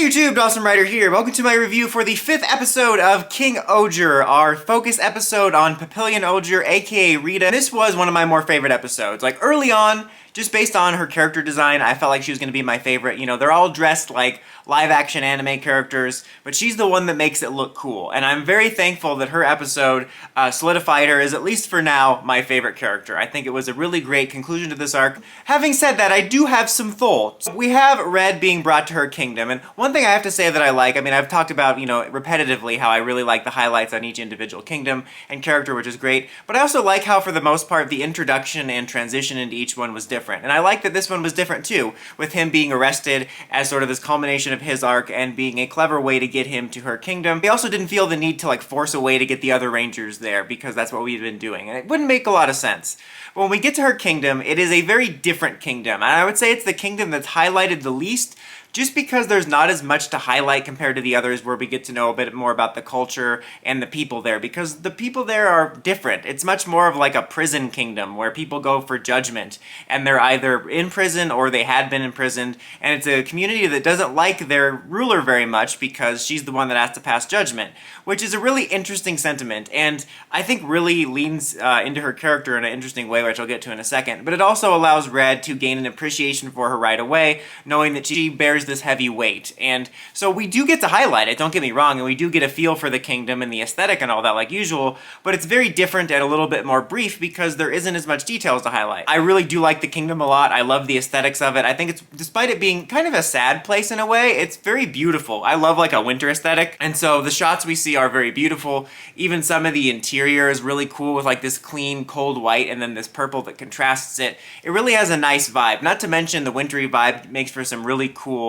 YouTube, Awesome Writer here. Welcome to my review for the 5th episode of Kingohger, our focus episode on Papillion Ohsama, aka Rita. This was one of my more favorite episodes. Like early on, just based on her character design, I felt like she was going to be my favorite. You know, they're all dressed like live-action anime characters, but she's the one that makes it look cool. And I'm very thankful that her episode solidified her as, at least for now, my favorite character. I think it was a really great conclusion to this arc. Having said that, I do have some thoughts. We have Red being brought to her kingdom, and one thing I have to say that I like, I mean, I've talked about, you know, repetitively how I really like the highlights on each individual kingdom and character, which is great, but I also like how, for the most part, the introduction and transition into each one was different. And I like that this one was different too, with him being arrested as sort of this culmination of his arc and being a clever way to get him to her kingdom. He also didn't feel the need to like force a way to get the other rangers there, because that's what we've been doing, and it wouldn't make a lot of sense. But when we get to her kingdom, it is a very different kingdom, and I would say it's the kingdom that's highlighted the least, just because there's not as much to highlight compared to the others where we get to know a bit more about the culture and the people there, because the people there are different. It's much more of like a prison kingdom where people go for judgment, and they're either in prison or they had been imprisoned, and it's a community that doesn't like their ruler very much because she's the one that has to pass judgment, which is a really interesting sentiment, and I think really leans into her character in an interesting way, which I'll get to in a second. But it also allows Red to gain an appreciation for her right away, knowing that she bears this heavy weight. And so we do get to highlight it, don't get me wrong, and we do get a feel for the kingdom and the aesthetic and all that like usual, but it's very different and a little bit more brief because there isn't as much details to highlight. I really do like the kingdom a lot. I love the aesthetics of it. I think it's, despite it being kind of a sad place in a way, it's very beautiful. I love like a winter aesthetic, and so the shots we see are very beautiful. Even some of the interior is really cool with like this clean cold white and then this purple that contrasts it. It really has a nice vibe. Not to mention the wintry vibe makes for some really cool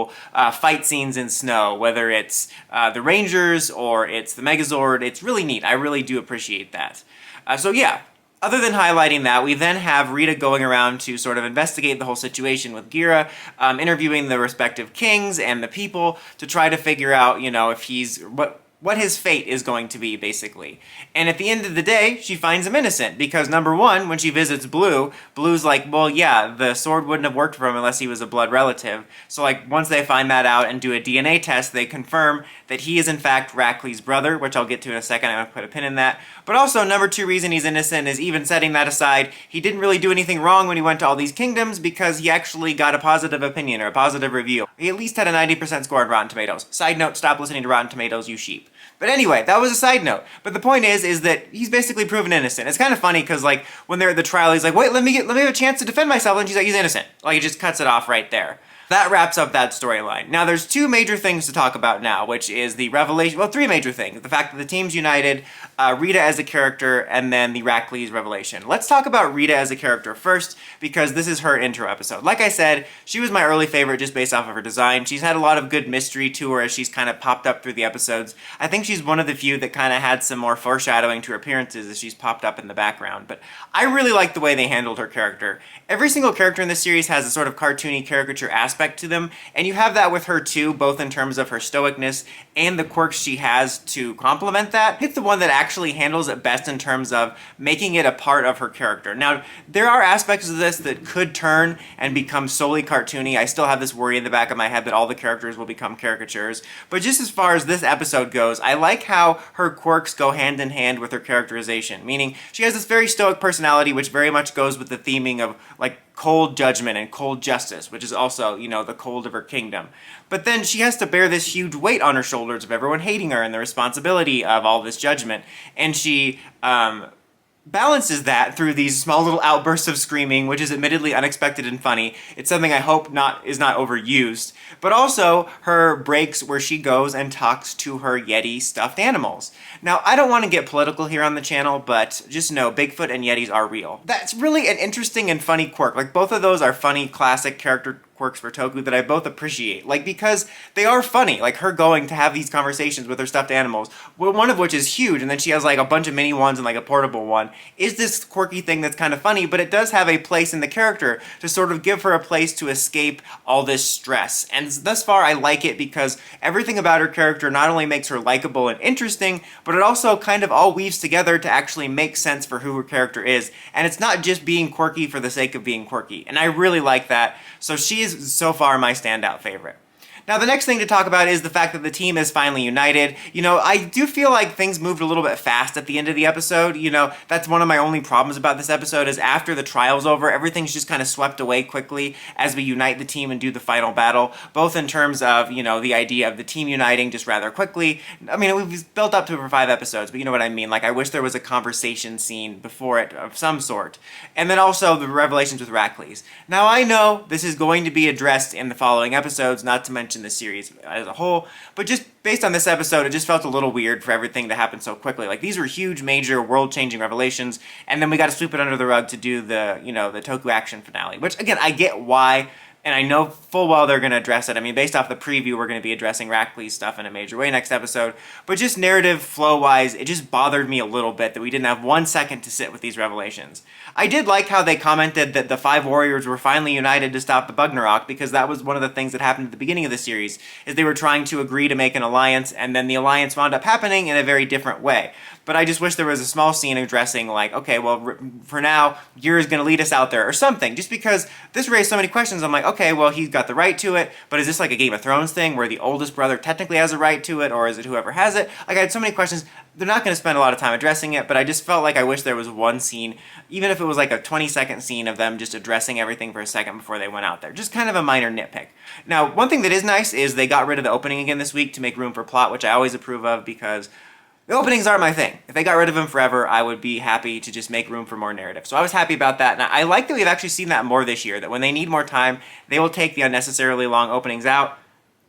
fight scenes in snow, whether it's the Rangers or it's the Megazord. It's really neat. I really do appreciate that. So yeah, other than highlighting that, we then have Rita going around to sort of investigate the whole situation with Gira, interviewing the respective kings and the people to try to figure out, you know, if he's what his fate is going to be, basically. And at the end of the day, she finds him innocent, because number one, when she visits Blue, Blue's like, well, yeah, the sword wouldn't have worked for him unless he was a blood relative. So like, once they find that out and do a DNA test, they confirm that he is in fact Rackley's brother, which I'll get to in a second. I'm gonna put a pin in that. But also, number two reason he's innocent is, even setting that aside, he didn't really do anything wrong when he went to all these kingdoms, because he actually got a positive opinion or a positive review. He at least had a 90% score on Rotten Tomatoes. Side note, stop listening to Rotten Tomatoes, you sheep. But anyway, that was a side note. But the point is that he's basically proven innocent. It's kind of funny because like when they're at the trial, he's like, wait, let me have a chance to defend myself, and she's like, he's innocent. Like, he just cuts it off right there. That wraps up that storyline. Now, there's two major things to talk about now, which is the revelation, well, three major things. The fact that the team's united, Rita as a character, and then the Rackley's revelation. Let's talk about Rita as a character first, because this is her intro episode. Like I said, she was my early favorite just based off of her design. She's had a lot of good mystery to her as she's kind of popped up through the episodes. I think she's one of the few that kind of had some more foreshadowing to her appearances as she's popped up in the background. But I really like the way they handled her character. Every single character in this series has a sort of cartoony caricature aspect to them, and you have that with her too, both in terms of her stoicness and the quirks she has to complement that. It's the one that actually handles it best in terms of making it a part of her character. Now, there are aspects of this that could turn and become solely cartoony. I still have this worry in the back of my head that all the characters will become caricatures, but just as far as this episode goes, I like how her quirks go hand in hand with her characterization, meaning she has this very stoic personality, which very much goes with the theming of like cold judgment and cold justice, which is also, you know, the cold of her kingdom. But then she has to bear this huge weight on her shoulders of everyone hating her and the responsibility of all this judgment. And she balances that through these small little outbursts of screaming, which is admittedly unexpected and funny. It's something I hope is not overused. But also her breaks where she goes and talks to her Yeti stuffed animals. Now, I don't want to get political here on the channel, but just know Bigfoot and Yetis are real. That's really an interesting and funny quirk. Like, both of those are funny, classic character quirks for Toku that I both appreciate. Like, because they are funny. Like, her going to have these conversations with her stuffed animals, one of which is huge, and then she has like a bunch of mini ones and like a portable one, is this quirky thing that's kind of funny, but it does have a place in the character to sort of give her a place to escape all this stress. And thus far, I like it because everything about her character not only makes her likable and interesting, but it also kind of all weaves together to actually make sense for who her character is. And it's not just being quirky for the sake of being quirky. And I really like that. So she is so far my standout favorite. Now, the next thing to talk about is the fact that the team is finally united. You know, I do feel like things moved a little bit fast at the end of the episode. You know, that's one of my only problems about this episode is after the trial's over, everything's just kind of swept away quickly as we unite the team and do the final battle, both in terms of, you know, the idea of the team uniting just rather quickly. I mean, we've built up to it for 5 episodes, but you know what I mean? Like, I wish there was a conversation scene before it of some sort. And then also the revelations with Rackley's. Now, I know this is going to be addressed in the following episodes, not to mention the series as a whole, but just based on this episode, it just felt a little weird for everything to happen so quickly. Like, these were huge, major, world-changing revelations, and then we got to sweep it under the rug to do the, you know, the Toku action finale, which, again, I get why, and I know full well they're going to address it. I mean, based off the preview, we're going to be addressing Rackley's stuff in a major way next episode, but just narrative flow-wise, it just bothered me a little bit that we didn't have 1 second to sit with these revelations. I did like how they commented that the 5 warriors were finally united to stop the Bugnarok, because that was one of the things that happened at the beginning of the series, is they were trying to agree to make an alliance, and then the alliance wound up happening in a very different way. But I just wish there was a small scene addressing, like, okay, well, for now, Gira's going to lead us out there, or something, just because this raised so many questions. I'm like, okay, well, he's got the right to it, but is this like a Game of Thrones thing, where the oldest brother technically has a right to it, or is it whoever has it? Like, I had so many questions. They're not going to spend a lot of time addressing it, but I just felt like I wish there was one scene, even if it was like a 20-second scene of them just addressing everything for a second before they went out there. Just kind of a minor nitpick. Now, one thing that is nice is they got rid of the opening again this week to make room for plot, which I always approve of, because the openings aren't my thing. If they got rid of them forever, I would be happy to just make room for more narrative. So I was happy about that, and I like that we've actually seen that more this year, that when they need more time, they will take the unnecessarily long openings out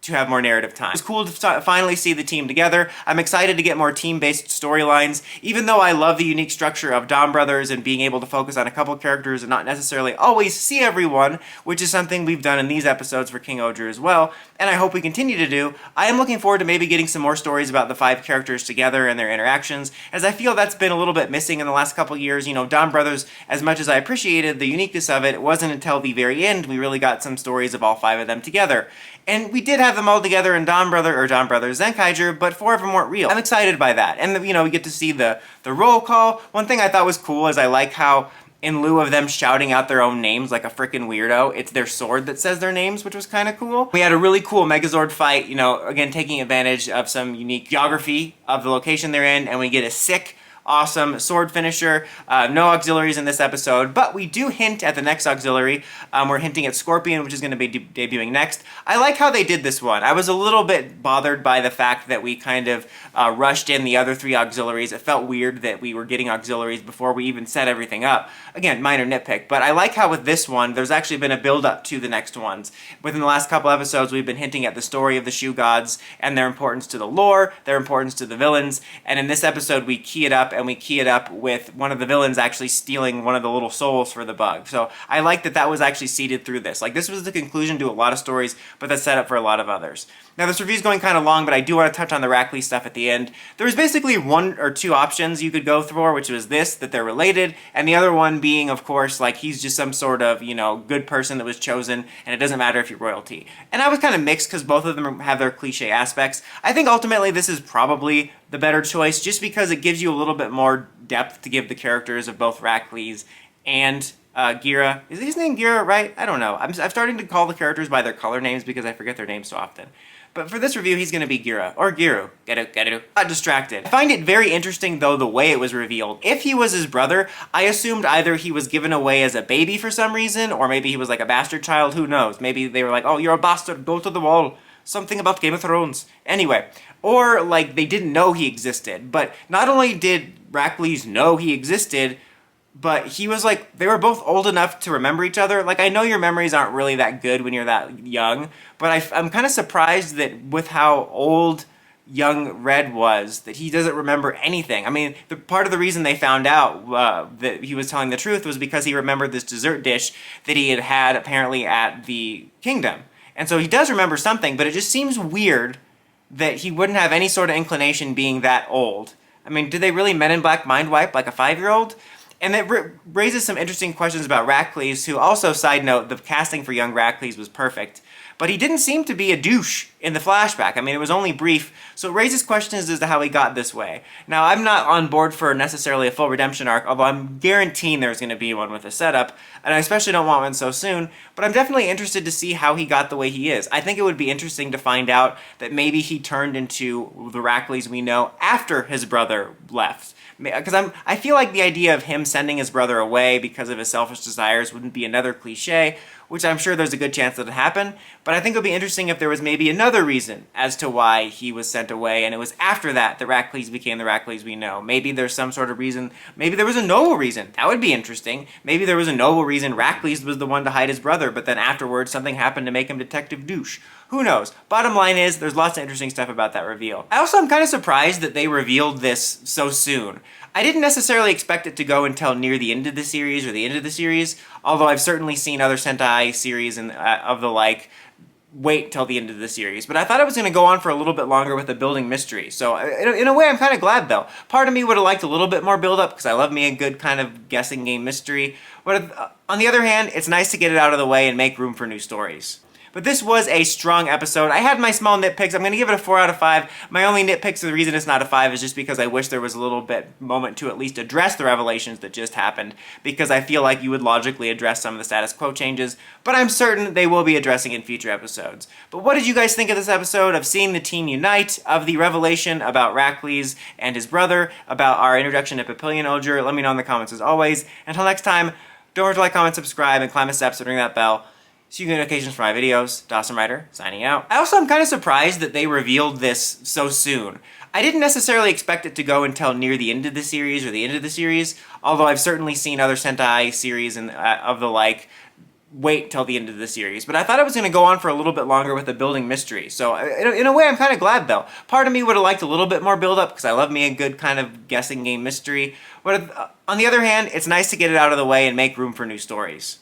to have more narrative time. It's cool to finally see the team together. I'm excited to get more team-based storylines, even though I love the unique structure of Dom Brothers and being able to focus on a couple characters and not necessarily always see everyone, which is something we've done in these episodes for Kingohger as well, and I hope we continue to do. I am looking forward to maybe getting some more stories about the 5 characters together and their interactions, as I feel that's been a little bit missing in the last couple years. You know, Dom Brothers, as much as I appreciated the uniqueness of it, it wasn't until the very end we really got some stories of all 5 of them together. And we did have them all together in Dom Brothers Zenkaiger, but 4 of them weren't real. I'm excited by that. And, you know, we get to see the roll call. One thing I thought was cool is I like how, in lieu of them shouting out their own names like a frickin' weirdo, it's their sword that says their names, which was kind of cool. We had a really cool Megazord fight, you know, again, taking advantage of some unique geography of the location they're in, and we get a sick, awesome sword finisher. No auxiliaries in this episode, but we do hint at the next auxiliary. We're hinting at Scorpion, which is going to be debuting next. I like how they did this one. I was a little bit bothered by the fact that we kind of rushed in the other 3 auxiliaries. It felt weird that we were getting auxiliaries before we even set everything up. Again, minor nitpick, but I like how with this one, there's actually been a build-up to the next ones. Within the last couple episodes, we've been hinting at the story of the Shoe Gods and their importance to the lore, their importance to the villains, and in this episode, we key it up, and we key it up with one of the villains actually stealing one of the little souls for the bug. So I like that that was actually seeded through this. Like, this was the conclusion to a lot of stories, but that's set up for a lot of others. Now, this review's going kind of long, but I do want to touch on the Rackley stuff at the end. There was basically 1 or 2 options you could go for, which was this, that they're related, and the other one being, of course, like, he's just some sort of, you know, good person that was chosen, and it doesn't matter if you're royalty. And I was kind of mixed because both of them have their cliche aspects. I think ultimately this is probably the better choice, just because it gives you a little bit more depth to give the characters of both Rackley's and Gira. Is his name Gira, right? I don't know. I'm starting to call the characters by their color names because I forget their names so often. But for this review, he's going to be Gira, or Giru. Get it? Got distracted. I find it very interesting, though, the way it was revealed. If he was his brother, I assumed either he was given away as a baby for some reason, or maybe he was like a bastard child, who knows? Maybe they were like, oh, you're a bastard, go to the wall. Something about Game of Thrones. Anyway, or like they didn't know he existed. But not only did Rackley's know he existed, but he was like, they were both old enough to remember each other. Like, I know your memories aren't really that good when you're that young, but I'm kind of surprised that with how old young Red was, that he doesn't remember anything. I mean, part of the reason they found out that he was telling the truth was because he remembered this dessert dish that he had had apparently at the kingdom. And so he does remember something, but it just seems weird that he wouldn't have any sort of inclination being that old. I mean, did they really Men in Black mind wipe like a 5-year-old? And it raises some interesting questions about Rackley's, who also, side note, the casting for young Rackley's was perfect. but he didn't seem to be a douche in the flashback. I mean, it was only brief, so it raises questions as to how he got this way. Now, I'm not on board for necessarily a full redemption arc, although I'm guaranteeing there's going to be one with a setup, and I especially don't want one so soon, but I'm definitely interested to see how he got the way he is. I think it would be interesting to find out that maybe he turned into the Rackley's we know after his brother left. Because I feel like the idea of him sending his brother away because of his selfish desires wouldn't be another cliche, which I'm sure there's a good chance that it happened, but I think it would be interesting if there was maybe another reason as to why he was sent away, and it was after that the Rackley's became the Rackley's we know. Maybe there's some sort of reason, maybe there was a noble reason. That would be interesting. Maybe there was a noble reason Rackley's was the one to hide his brother, but then afterwards something happened to make him Detective Douche. Who knows? Bottom line is, there's lots of interesting stuff about that reveal. I also am kind of surprised that they revealed this so soon. I didn't necessarily expect it to go until near the end of the series or the end of the series, although I've certainly seen other Sentai series and of the like wait till the end of the series. But I thought it was going to go on for a little bit longer with the building mystery. So in a way, I'm kind of glad though. Part of me would have liked a little bit more build-up because I love me a good kind of guessing game mystery. But on the other hand, it's nice to get it out of the way and make room for new stories. But this was a strong episode. I had my small nitpicks. I'm going to give it a 4 out of 5. My only nitpicks, the reason it's not a 5 is just because I wish there was a little bit moment to at least address the revelations that just happened, because I feel like you would logically address some of the status quo changes, but I'm certain they will be addressing in future episodes. But what did you guys think of this episode, of seeing the team unite, of the revelation about Rackley's and his brother, about our introduction to Papillion Olger? Let me know in the comments as always. Until next time, don't forget to like, comment, subscribe, and climb the steps and ring that bell. See you notifications for my videos. Dawson Ryder, signing out. I also am kind of surprised that they revealed this so soon. I didn't necessarily expect it to go until near the end of the series or the end of the series, although I've certainly seen other Sentai series and of the like wait till the end of the series. But I thought it was going to go on for a little bit longer with the building mystery. So in a way, I'm kind of glad though. Part of me would have liked a little bit more build-up because I love me a good kind of guessing game mystery. But on the other hand, it's nice to get it out of the way and make room for new stories.